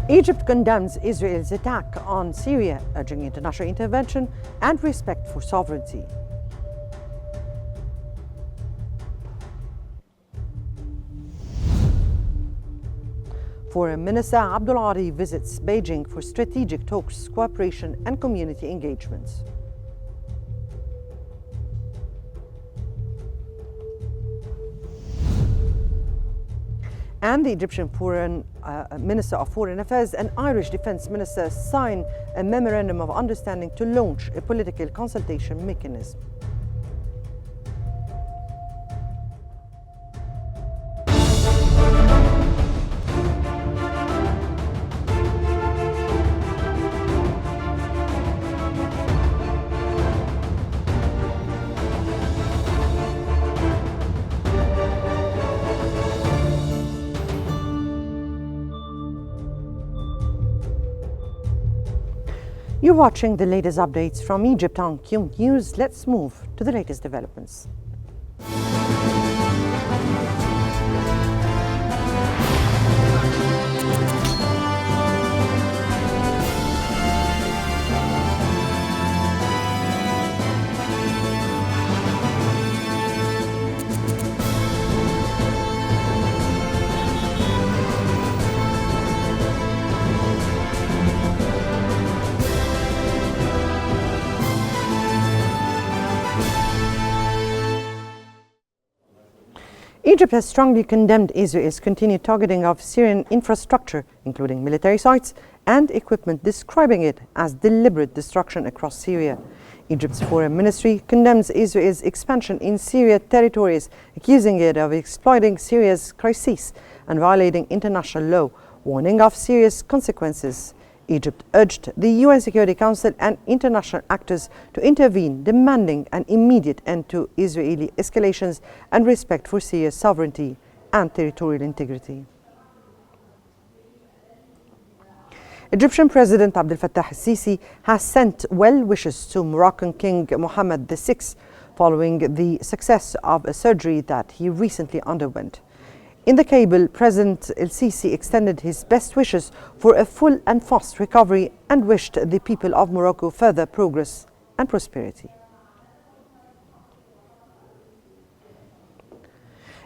Egypt condemns Israel's attack on Syria, urging international intervention and respect for sovereignty. Foreign Minister Abdul Adi visits Beijing for strategic talks, cooperation and community engagements. And the Egyptian Minister of Foreign Affairs and Irish Defence Minister sign a memorandum of understanding to launch a political consultation mechanism. You're watching the latest updates from Egypt on Qnews. Let's move to the latest developments. Egypt has strongly condemned Israel's continued targeting of Syrian infrastructure, including military sites and equipment, describing it as deliberate destruction across Syria. Egypt's foreign ministry condemns Israel's expansion in Syrian territories, accusing it of exploiting Syria's crisis and violating international law, warning of serious consequences. Egypt urged the UN Security Council and international actors to intervene, demanding an immediate end to Israeli escalations and respect for Syria's sovereignty and territorial integrity. Egyptian President Abdel Fattah al-Sisi has sent well wishes to Moroccan King Mohammed VI following the success of a surgery that he recently underwent. In the cable, President el-Sisi extended his best wishes for a full and fast recovery and wished the people of Morocco further progress and prosperity.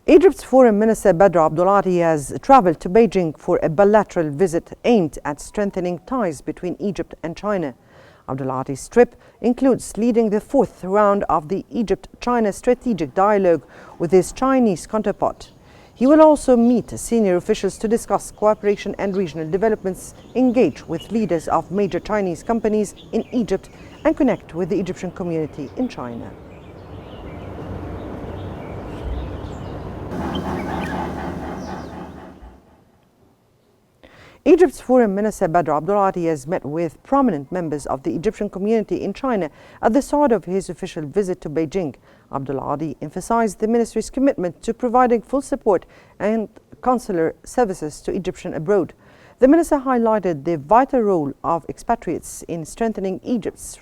Egypt's Foreign Minister Badr Abdulati has traveled to Beijing for a bilateral visit aimed at strengthening ties between Egypt and China. Abdulati's trip includes leading the fourth round of the Egypt-China strategic dialogue with his Chinese counterpart. He will also meet senior officials to discuss cooperation and regional developments, engage with leaders of major Chinese companies in Egypt, and connect with the Egyptian community in China. Egypt's Foreign Minister Badr Abdulati has met with prominent members of the Egyptian community in China at the start of his official visit to Beijing. Abdulati emphasized the ministry's commitment to providing full support and consular services to Egyptians abroad. The minister highlighted the vital role of expatriates in strengthening Egypt's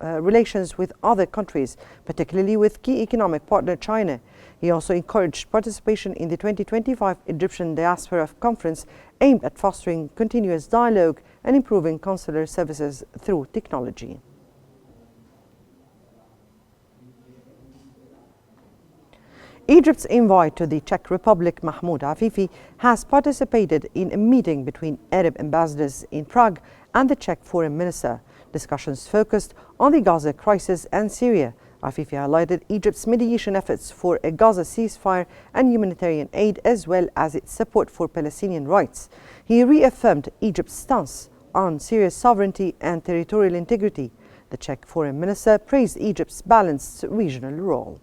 relations with other countries, particularly with key economic partner China. He also encouraged participation in the 2025 Egyptian Diaspora Conference aimed at fostering continuous dialogue and improving consular services through technology. Egypt's envoy to the Czech Republic, Mahmoud Afifi, has participated in a meeting between Arab ambassadors in Prague and the Czech foreign minister. Discussions focused on the Gaza crisis and Syria. Afifi highlighted Egypt's mediation efforts for a Gaza ceasefire and humanitarian aid, as well as its support for Palestinian rights. He reaffirmed Egypt's stance on Syria's sovereignty and territorial integrity. The Czech foreign minister praised Egypt's balanced regional role.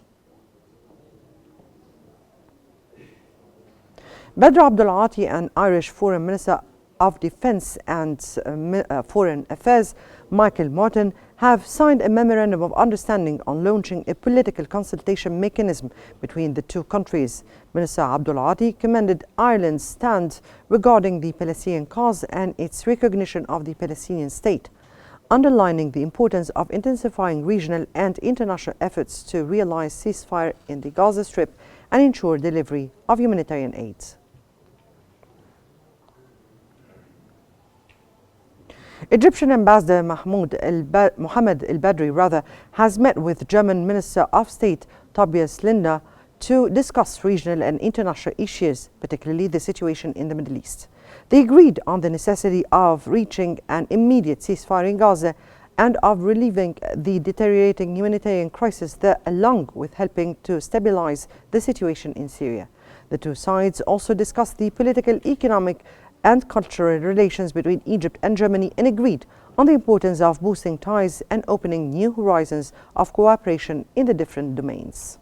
Badr Abdulati and Irish Foreign Minister of Defence and Foreign Affairs Michael Martin have signed a memorandum of understanding on launching a political consultation mechanism between the two countries. Minister Abdulati commended Ireland's stand regarding the Palestinian cause and its recognition of the Palestinian state, underlining the importance of intensifying regional and international efforts to realize ceasefire in the Gaza Strip and ensure delivery of humanitarian aid. Egyptian Ambassador Mohammed El-Badri has met with German Minister of State Tobias Lindner to discuss regional and international issues, particularly the situation in the Middle East. They agreed on the necessity of reaching an immediate ceasefire in Gaza and of relieving the deteriorating humanitarian crisis there, along with helping to stabilize the situation in Syria. The two sides also discussed the political, economic, and cultural relations between Egypt and Germany and agreed on the importance of boosting ties and opening new horizons of cooperation in the different domains.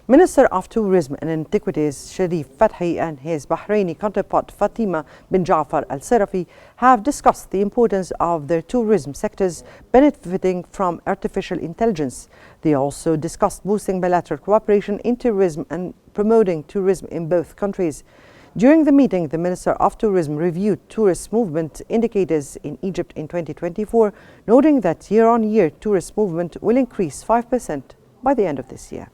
Minister of Tourism and Antiquities Sharif Fathi and his Bahraini counterpart Fatima bin Jafar al-Sarafi have discussed the importance of their tourism sectors benefiting from artificial intelligence. They also discussed boosting bilateral cooperation in tourism and promoting tourism in both countries. During the meeting, the Minister of Tourism reviewed tourist movement indicators in Egypt in 2024, noting that year-on-year tourist movement will increase 5% by the end of this year.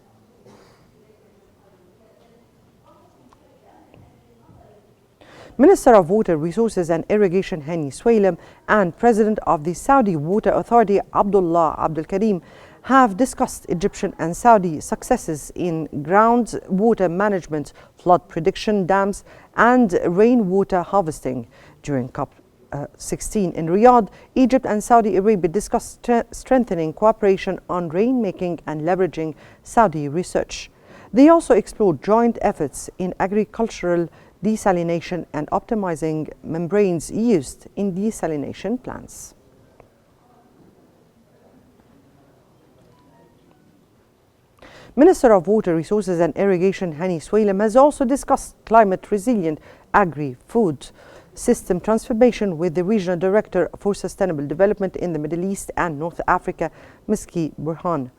Minister of Water Resources and Irrigation Hani Swalem and President of the Saudi Water Authority Abdullah Abdul Karim have discussed Egyptian and Saudi successes in groundwater management, flood prediction, dams, and rainwater harvesting. During COP16 in Riyadh, Egypt and Saudi Arabia discussed strengthening cooperation on rainmaking and leveraging Saudi research. They also explored joint efforts in agricultural desalination and optimizing membranes used in desalination plants. Minister of Water Resources and Irrigation Hani Swalem has also discussed climate-resilient agri-food system transformation with the Regional Director for Sustainable Development in the Middle East and North Africa, Miski Burhan.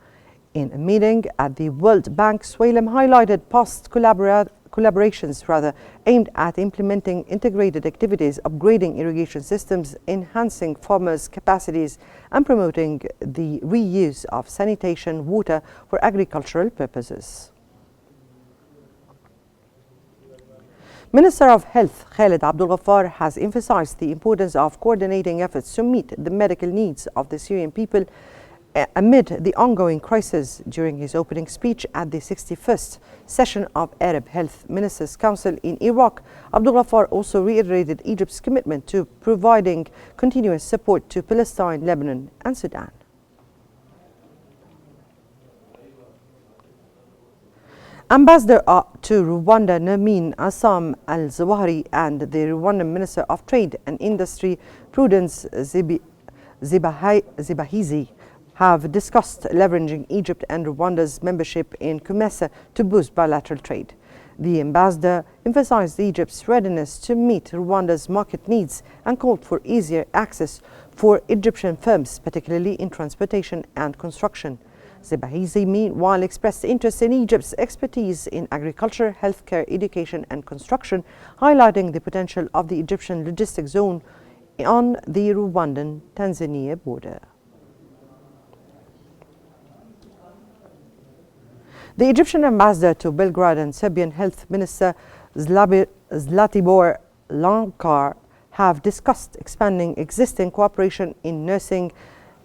In a meeting at the World Bank, Swalem highlighted past collaborations aimed at implementing integrated activities, upgrading irrigation systems, enhancing farmers' capacities, and promoting the reuse of sanitation water for agricultural purposes. Minister of Health Khaled Abdul Ghaffar has emphasized the importance of coordinating efforts to meet the medical needs of the Syrian people amid the ongoing crisis. During his opening speech at the 61st session of Arab Health Ministers' Council in Iraq, Abdul Ghaffar also reiterated Egypt's commitment to providing continuous support to Palestine, Lebanon, and Sudan. Ambassador to Rwanda Nermin Assam Al-Zawahiri and the Rwandan Minister of Trade and Industry Prudence Zibahizi have discussed leveraging Egypt and Rwanda's membership in COMESA to boost bilateral trade. The ambassador emphasized Egypt's readiness to meet Rwanda's market needs and called for easier access for Egyptian firms, particularly in transportation and construction. Zibahizi meanwhile expressed interest in Egypt's expertise in agriculture, healthcare, education, and construction, highlighting the potential of the Egyptian logistics zone on the Rwandan-Tanzania border. The Egyptian ambassador to Belgrade and Serbian Health Minister Zlatibor Lankar have discussed expanding existing cooperation in nursing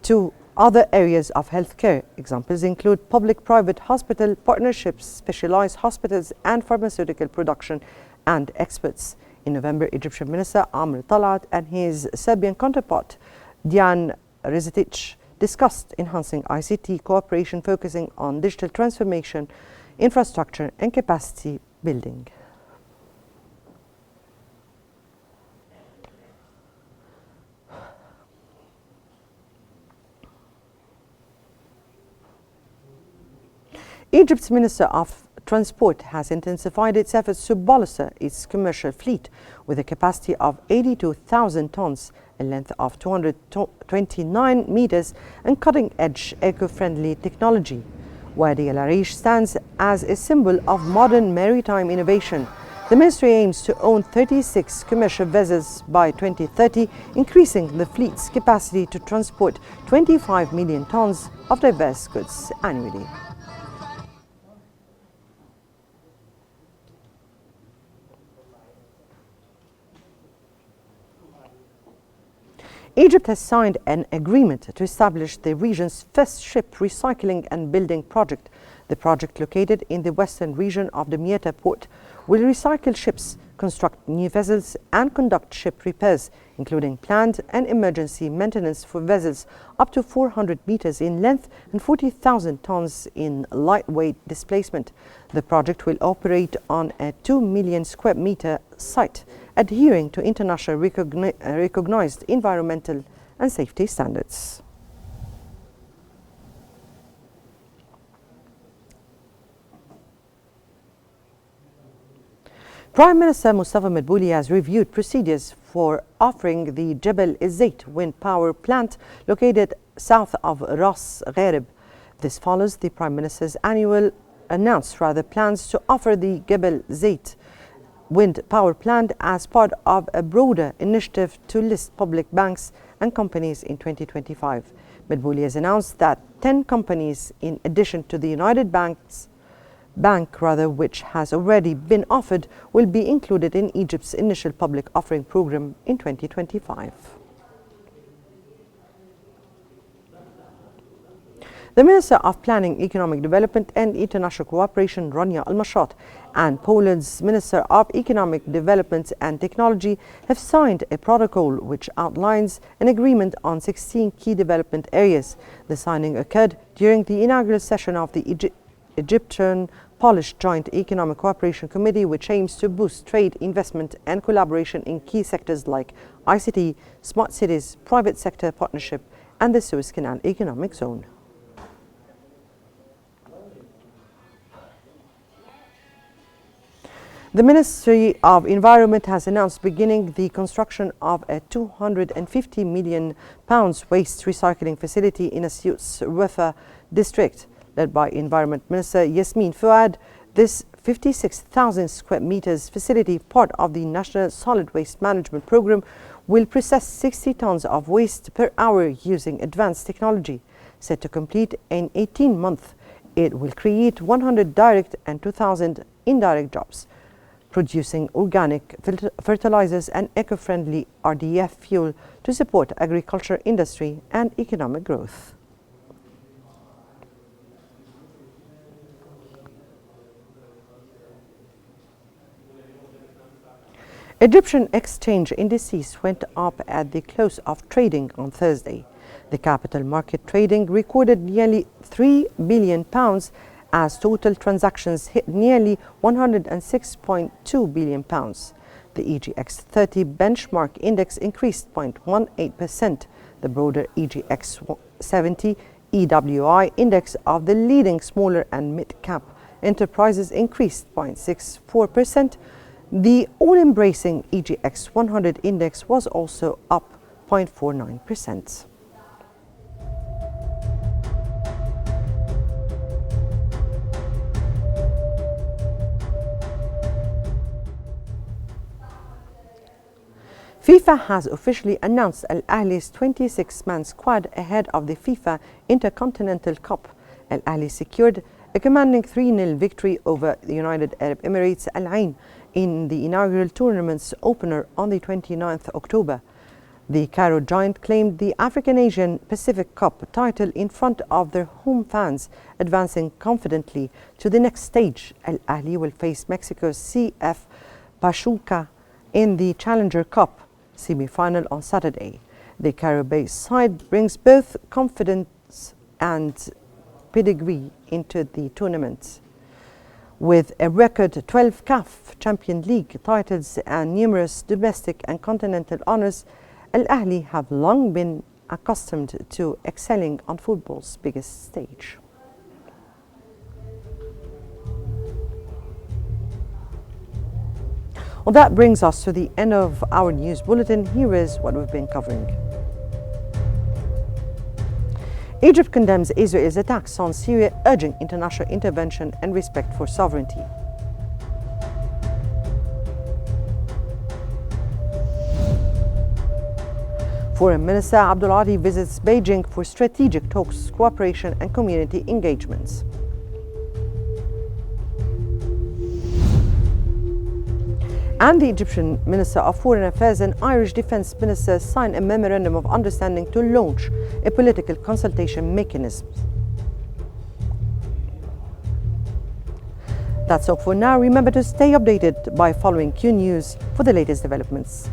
to other areas of healthcare. Examples include public-private hospital partnerships, specialized hospitals, and pharmaceutical production and experts. In November, Egyptian Minister Amr Talat and his Serbian counterpart Dian Rizitic discussed enhancing ICT cooperation focusing on digital transformation, infrastructure, and capacity building. Egypt's Minister of Transport has intensified its efforts to bolster its commercial fleet with a capacity of 82,000 tons, a length of 229 meters, and cutting-edge eco-friendly technology. Wadi Al Arish stands as a symbol of modern maritime innovation. The ministry aims to own 36 commercial vessels by 2030, increasing the fleet's capacity to transport 25 million tons of diverse goods annually. Egypt has signed an agreement to establish the region's first ship recycling and building project. The project, located in the western region of the Mieta port, will recycle ships, construct new vessels, and conduct ship repairs, including planned and emergency maintenance for vessels up to 400 meters in length and 40,000 tons in lightweight displacement. The project will operate on a 2 million square meter site, adhering to international recognized environmental and safety standards. Prime Minister Mustafa Madbouli has reviewed procedures for offering the Jebel Zayt wind power plant located south of Ras Gharib. This follows the Prime Minister's plans to offer the Jebel Zayt wind power plant as part of a broader initiative to list public banks and companies in 2025. Madbouli has announced that 10 companies, in addition to the United Bank, which has already been offered, will be included in Egypt's initial public offering program in 2025. The Minister of Planning, Economic Development and International Cooperation, Rania Al-Mashat, and Poland's Minister of Economic Development and Technology have signed a protocol which outlines an agreement on 16 key development areas. The signing occurred during the inaugural session of the Egyptian-Polish Joint Economic Cooperation Committee, which aims to boost trade, investment and collaboration in key sectors like ICT, smart cities, private sector partnership and the Suez Canal Economic Zone. The Ministry of Environment has announced beginning the construction of a £250 million waste recycling facility in Asyut's Wafa district. Led by Environment Minister Yasmin Fuad, this 56,000 square meters facility, part of the National Solid Waste Management Program, will process 60 tons of waste per hour using advanced technology. Set to complete in 18 months, it will create 100 direct and 2,000 indirect jobs, producing organic fertilizers and eco-friendly RDF fuel to support agriculture industry and economic growth. Egyptian exchange indices went up at the close of trading on Thursday. The capital market trading recorded nearly £3 billion as total transactions hit nearly £106.2 billion. The EGX 30 benchmark index increased 0.18%. The broader EGX 70 EWI index of the leading smaller and mid-cap enterprises increased 0.64%. The all-embracing EGX 100 index was also up 0.49%. FIFA has officially announced Al Ahly's 26-man squad ahead of the FIFA Intercontinental Cup. Al Ahly secured a commanding 3-0 victory over the United Arab Emirates Al Ain in the inaugural tournament's opener on the 29th October. The Cairo Giant claimed the African Asian Pacific Cup title in front of their home fans, advancing confidently to the next stage. Al Ahly will face Mexico's CF Pachuca in the Challenger Cup semi-final on Saturday. The Cairo-based side brings both confidence and pedigree into the tournament. With a record 12 CAF Champions League titles and numerous domestic and continental honors, Al Ahly have long been accustomed to excelling on football's biggest stage. Well, that brings us to the end of our news bulletin. Here is what we've been covering. Egypt condemns Israel's attacks on Syria, urging international intervention and respect for sovereignty. Foreign Minister Abdul Adi visits Beijing for strategic talks, cooperation and community engagements. And the Egyptian Minister of Foreign Affairs and Irish Defence Minister signed a memorandum of understanding to launch a political consultation mechanism. That's all for now. Remember to stay updated by following Qnews for the latest developments.